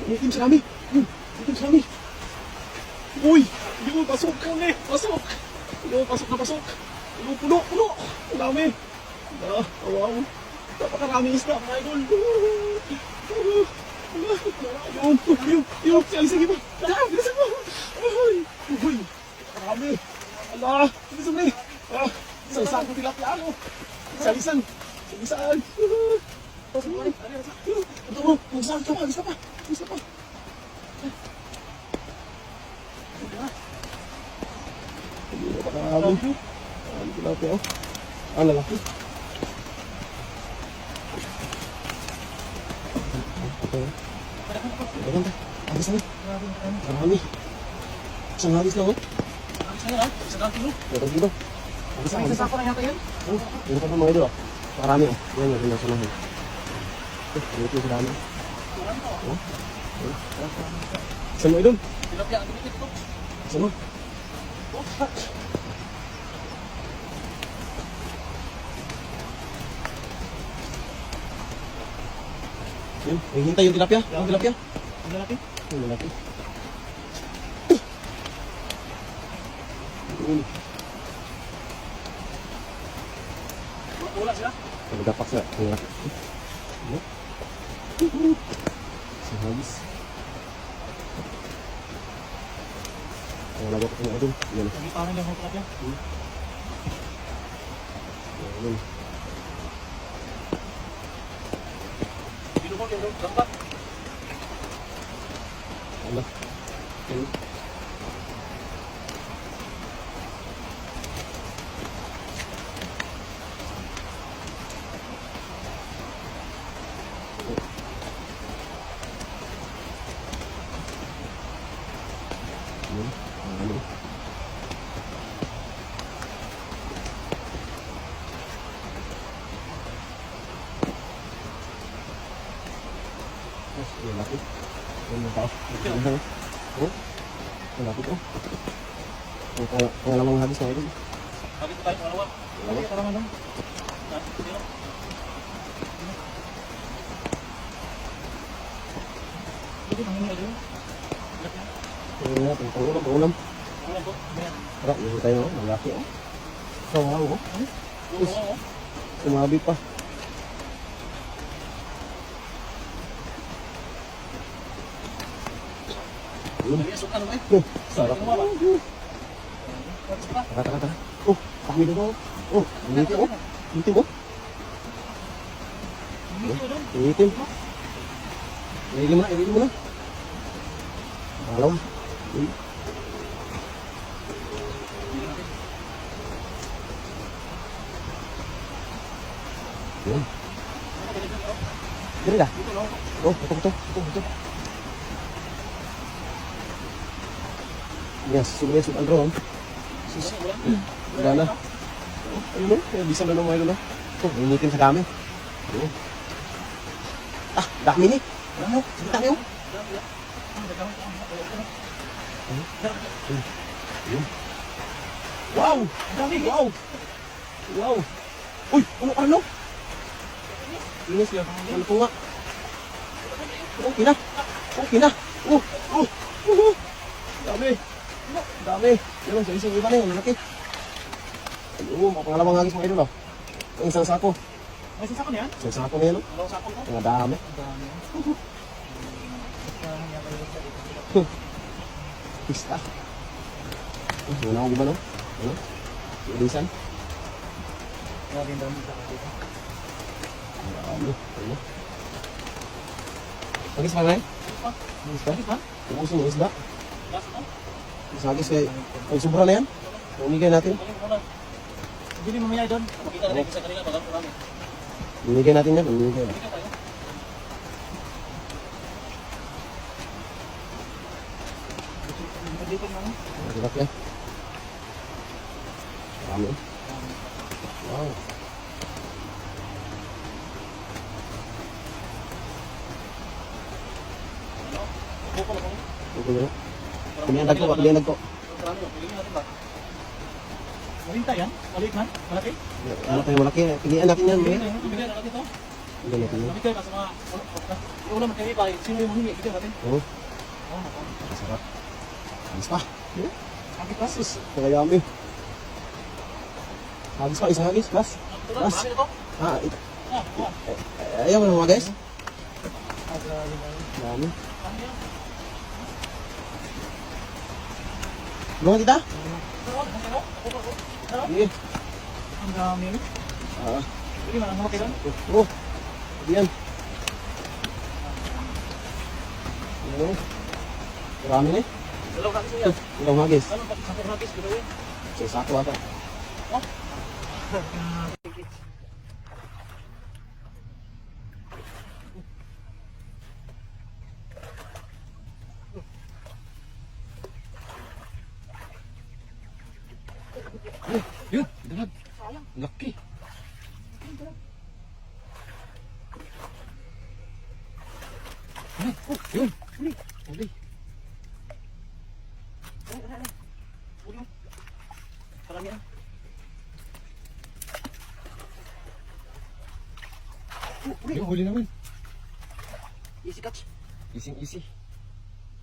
Itim sa kami. Itim sa kami. Uy! Yun, pasok kami. Pasok. Yun, pasok na pasok. Yun, puno. Ang dami. Wow. Napakarami isda, mga idol. Yun. Sige pa. Bilisan mo. Uy. Napakarami. Ala. Bilisan mo. Isang sakong tilapia. Salisan. Pasok mo. Ito mo. Isa pa. Napakarami. Ang tilapia. Ang lalaki. Maganda. Agis na. Marami. Isang hagis lang, oh. Agis na yan, isang kilo. Isang kilo. Agis na. Isang sako na yata yan. Yan pa pa mga idol, oh. Marami, oh. Yan, yung pinasanahin. Ito yung marami. Saan mo, idol? Tilapia, ang dikit ito. Saan mo? Yan, hihintay yung tilapia. Yung tilapia. Ang lalaki. Yung lalaki. Yun. Wala sila. Nagdapak sa lalaki. Sa hagis. Ang lagak ko nga doon. Yan. Lagi parang lang ang tilapia. Yan. Binubog yung gampat. Ala. Yan. Ano? Yan laki. Yan yung tao. Oh? Yan laki to. Pangalawang hagis na ito. Lagi po tayo, pangalawa. Lagi, parang ano. Hindi, mangingi ito. Yan natin. Pangulam. Ulam po. Ayan. Tara, yun tayo. Malaki oh. Sawaw oh. Oo. Sumabi pa. Yun. Ay, sukan mo eh. Sarap. Tara. Oh, kami dito. Oh, ngiti oh. Ngiti mo. Ngitim. Ngiti mo na. Alam. Yun. Dali dah. Oh, ito. Yes, sudah Andron. Wala na. Ayun o, bisa na naman ito na. Ito, initin sa dami. Ayun. Ah, dami ni. Ano? Sige tayo. Ayun. Wow! Wow! Uy, ano? Inis yan. Ano po nga? Okay na. Dami. Yan, sa isang iba na yun. Malaki. Ayun, pangalawang hagis mga idol, oh. Ang isang sako. May isang sako na yan? Isang sako na yan, oh. Dalawang sako po. Mga dami. Pista. Wala akong iba, no? Ano? Ilisan. Grabe yung dami sa dito. Ano? Hagis pa, Nay? Hagis pa? Bakit ba? Ubus yung isda. Gas mo? Isang hagis kay... Ay, sobra na yan. Umigay natin. Hindi mo mamaya doon. Makita na rin sa kanila. Bagal po namin. Umigay natin yan. Umigay. Makita tayo. Dito naman. Masarap yan. Marami. Wow. Buko lang po. Okay na. Kumihandag ko. Kumihandag ko. Marami. Piliin natin ba? Malinta yan? Maliit man? Malaki? Ano tayo malaki? Pilihan natin yan. Piliin natin ito. Hindi natin yun. Lamig kayo kasi mga... Yung una magkami pa, sino yung humingi? Bigyan natin. Oo. Oo, nako. Masarap. Ayos pa. Sabi ka, sus. Kayami. Hagis pa, isang hagis. Plus. Ito na, marami na to. Ah, ito. Ah, ah. Ayaw mo na mga guys? Ah, grabe na yun. Dami. Ano yan? Bunga tita? Ano? Ano? Ano? Sige. Ang dami. Ah. Sige, malang mga kailan. Oo. Yan. Ano? Marami na eh. Dalaw ka kasi yan. Ilang hagis? Ano? Sampai habis, gano'n. Sa sako ata. Oh? Yun, dalag. Laki. Yun. Uli. Parang yan. Yung huli naman. Easy catch. Easy, easy.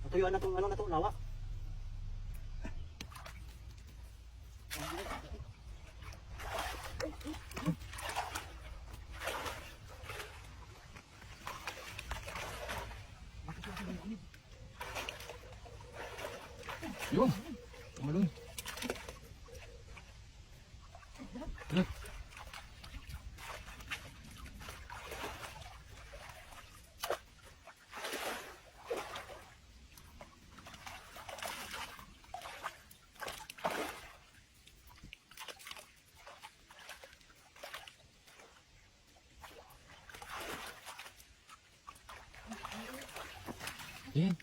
Natuyuan na itong ano na to, lawa. Yun. Malun. Dalag. Yan.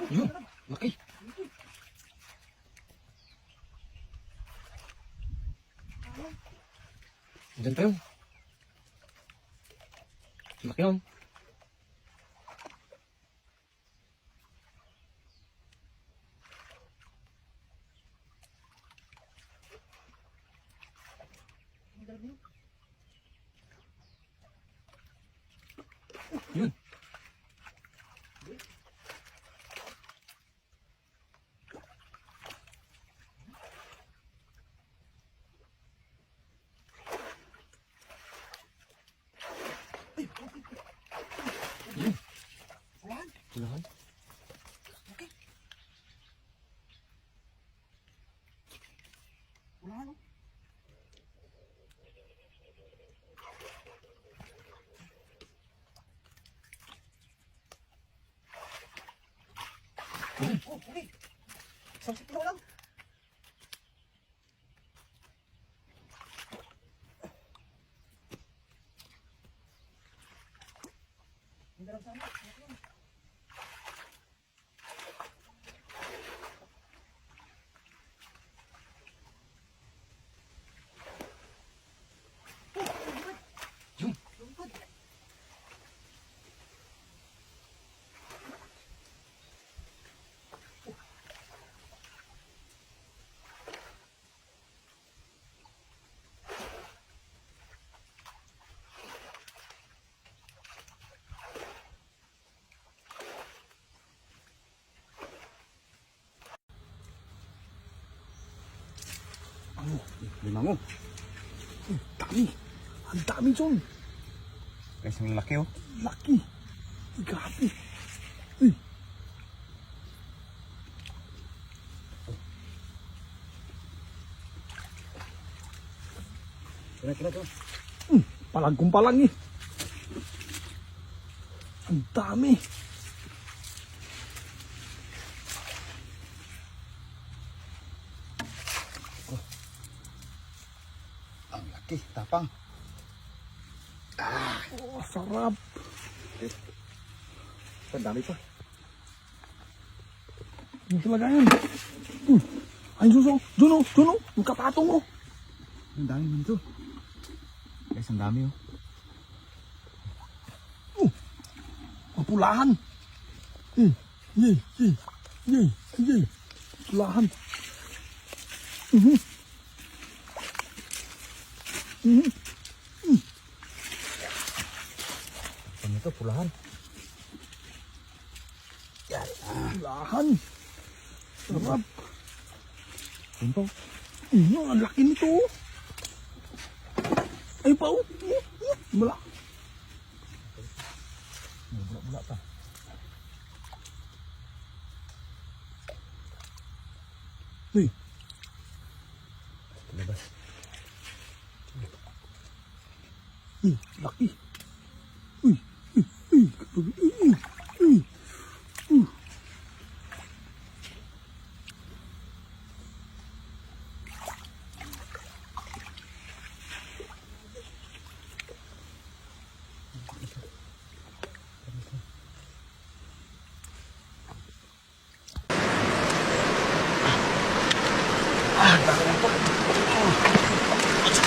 Yun. Laki. Diyan pa yun. Laki yun. Yun. Yun. Unahan. Ulan. Oh, okay. Isang siklo lang. Hindi lang sana. Yun. Ano? Limango. Dami. Ang dami, John. Guys, ang laki oh. Laki. Grabe. Kira. Palagkong palang eh. Ang dami. Ang laki. Tapang. Oh, sarap. Ang dami pa. Yung talaga yan. Ay, suso. Juno, yung kapatong mo. Ang dami man to. Guys, ang dami oh. Mapulahan. Yay. Pulahan. Ano ito? Pulahan. Pulahan. Sarap. Ito. Ang laki nito. Ay pa oh. Wala. Bula pa. Hey. Labas. Laki.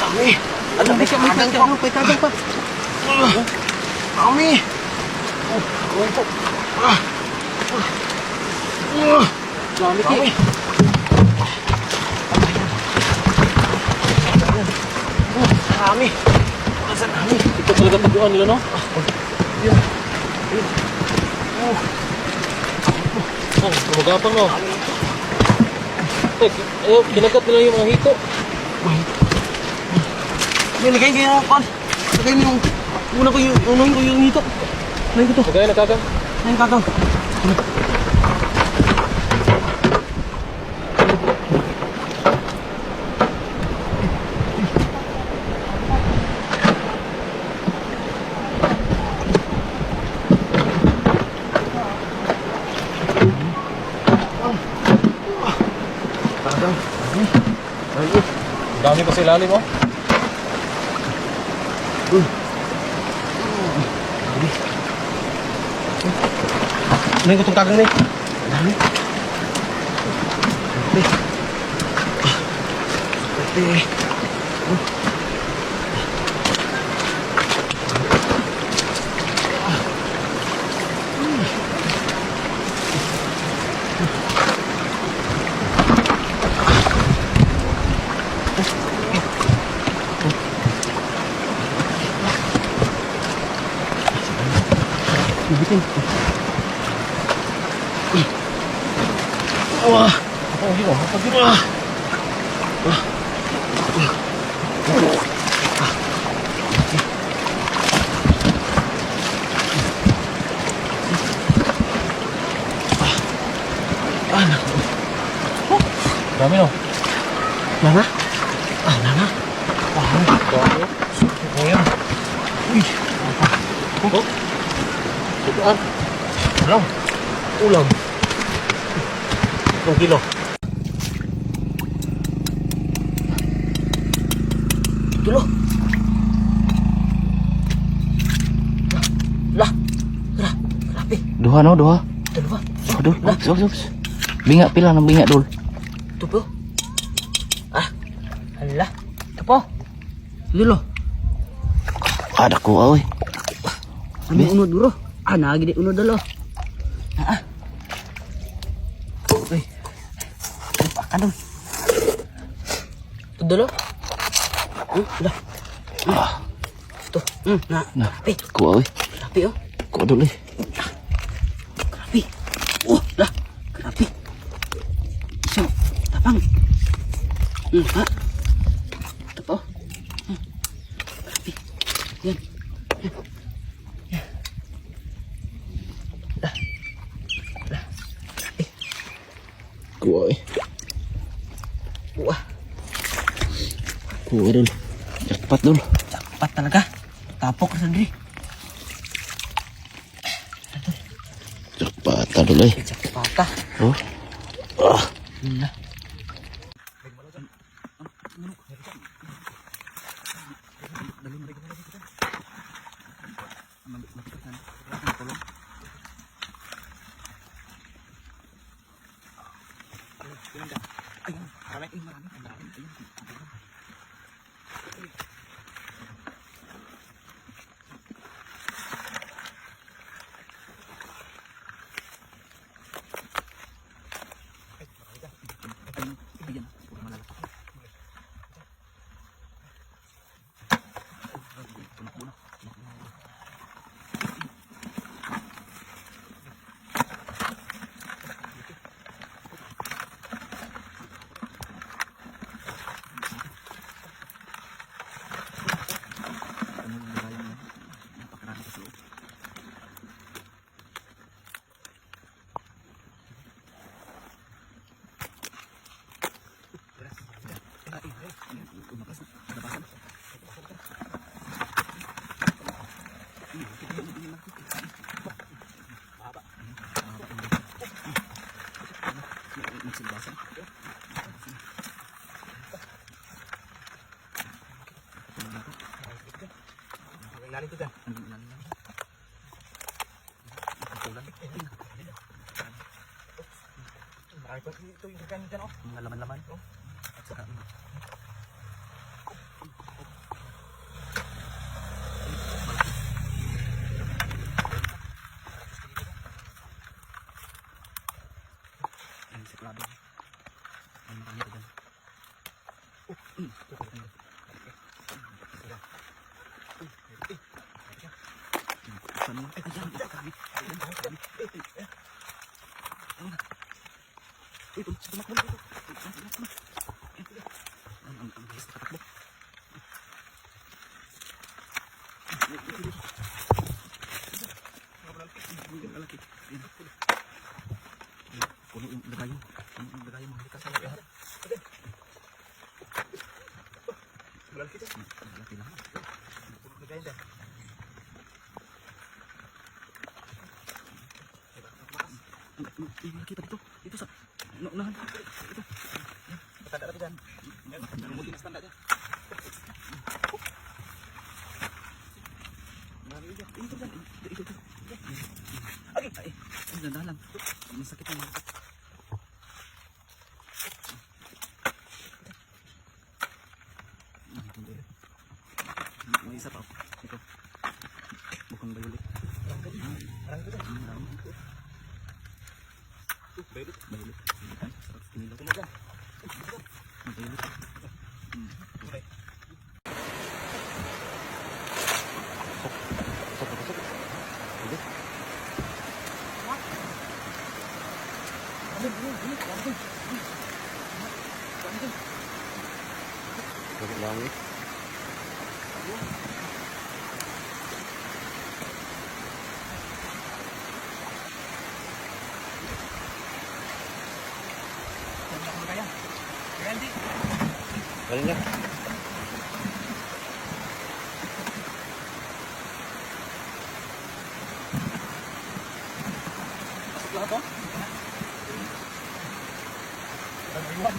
Kami. Ano may kagang pa. Kami. Kami. Kami. Asan kami? Ito talaga taguan nila, no? Oh, lumagapang, no? Ayaw, kinagat nila yung mga hito. Nilagay kayo ng pan. Lagay mo yung... Unahin ko yung hito. Lagay ko to. Lagay na kagang. Lagay kakang. Dami pa sa ilalim, oh. Unahin ko itong kagang na eh. Dami, no? Nana? Nana? Dami. Ayan. Uy. Oh. Tutuan. Ulam. 1 kilo. Tulo. Lah. Grabe. Duha no, duha. Dalawa. Aduh, sus. Bingak pila ng bingak dul. Ito po. Hala. Ito po. Dulo. Ada ko oy. Ano unod bro? Nagidi unod dalo. Uy. Ano? Ito dalo. Hala. Ito. Nah, Grabe. ko oy. Grabe oh. Ko dul eh. Grabe. Lah. Grabe. So, tapang. Ha? Ito po. Grabe. Yan. Ko oy. Wah. Ko dul. Jackpot dul. Cepat talaga. Tapok sa diri. Jackpot dul eh. Cepat. Oh. Nah. Lalim to dyan. Marami pa ito yung kanin dyan, oh. Mga laman-laman. At saka, siklado. Ang marami ito dyan. Puno yung lagayan. Puno yung lagayan mga likas sa lahat. Malaki dyan. Malaki lang. Puno yung lagayan dyan. Kita dito. Dito sa unahan. Dito. Matanda na dyan. Matanda na muli. Matanda dyan. Dito dyan. Dito. Ay. Ang ganda lang. Masakit ang masakit. May isa pa. Ito. Mukhang bayulit. Parang ito dyan. Bayulit. Sarap kinilaw. Kinilaw dyan. Bayulit. Okay. Galing na. Pasok lahat, oh. Ano iwan?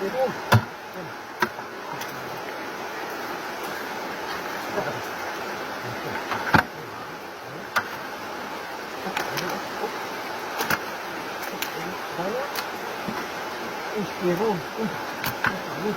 Ito. Pero, ay, ay.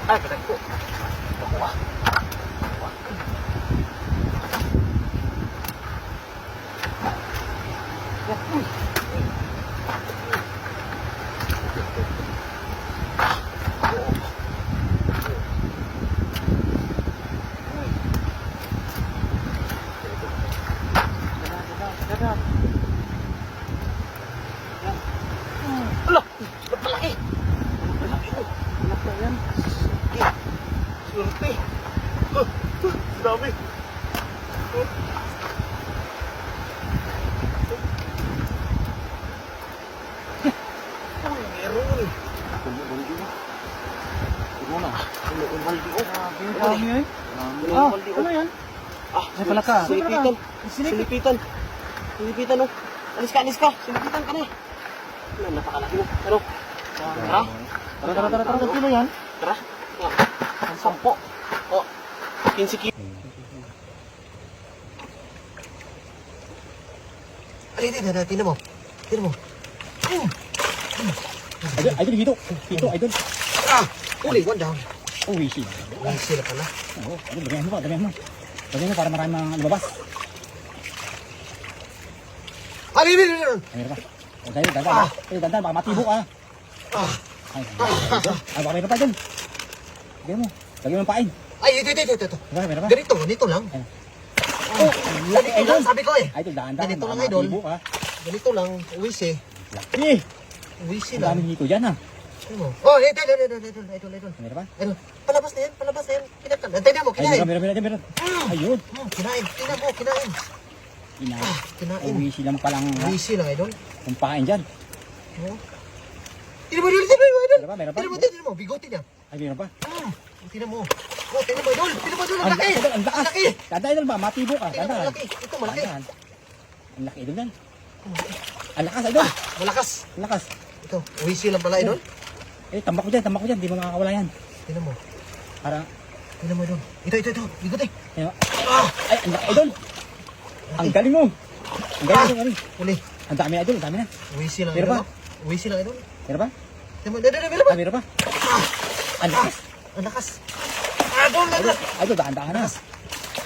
Ay, patay ko. Ala! Malaki! Swerte! Dami! Uy, meron! Dami eh. Ano yan? Ay, palaka. Silipitan! Silipitan! Silipitan, oh! Alis ka! Silipitan ka na eh! Ano, napakalaki mo. Ano? Tara! Tara. Kilo yan? Tara! Ang 10. Oh, 15 kilo. Ay, tinan mo. Tinan mo. Idol, dito. Dito, idol. Ah! Uli, one down. Oh, wisi. Wisi na pala. Oo, idol, damihan mo. Damihan mo para marami mga lumabas. Ali! Ay, meron pa. O, tayo, dandan. Tayo, dandan. Baka matibok ah. Ay, baka meron pa dyan. Lagyan mo. Lagyan mo ng pain. Ay, ito. Meron pa. Ganito lang. Oh, Ganito lang, sabi ko eh. Idol, dahan-dahan. Ganito lang, Baka idol. matibok ah. Ganito lang, wisi. Laki. Wisi Ang lang. daming hito dyan ah. Ano mo? Oh, idol. Meron pa? Idol, palabas na yan. Tingnan mo, Ay, kinain. meron. Ayun. Kinain, tingnan mo, kinain. Kinain. Wisi lang palang Wisi lang, idol. kumpain dyan. Oh. Tingnan mo, idol. Meron pa? Tingnan mo, bigote niya. Ay, meron pa. Tingnan mo. Oh, tingnan mo, idol. Ang laki. Ang lakas. Ang laki. Tanda idol ba? Matibok ah. Tingnan mo, Tanda. malaki. Ito, malaki. Ang laki idol yan. Ang lakas idol. Malakas. Ang lakas. Ito, wisi lang pala, idol. Eh, tambak ko dyan. Di mo makakawala yan. Tingnan mo. Para, Tingnan mo, idol. Ito. Bigote. ayun. Ah! Ay, ang laki idol. Ang galing mo. Ang galing mo. Uli. Ang dami na idol. Ang dami na. Wisi lang, Meron idol. Wisi lang, idol. Meron pa? Tingnan mo, meron ba? Ay, meron pa. Ang lakas. Ang lakas. Idol. Idol, dahan-dahan na.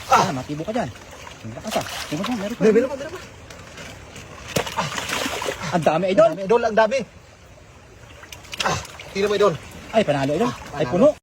Ah, matibok ka dyan. Ang lakas ah. Meron pa. Meron ba? Ang dami idol. Idol, ang dami. Tingnan mo, idol. Ay, panalo idol. Ay, Panalo. puno.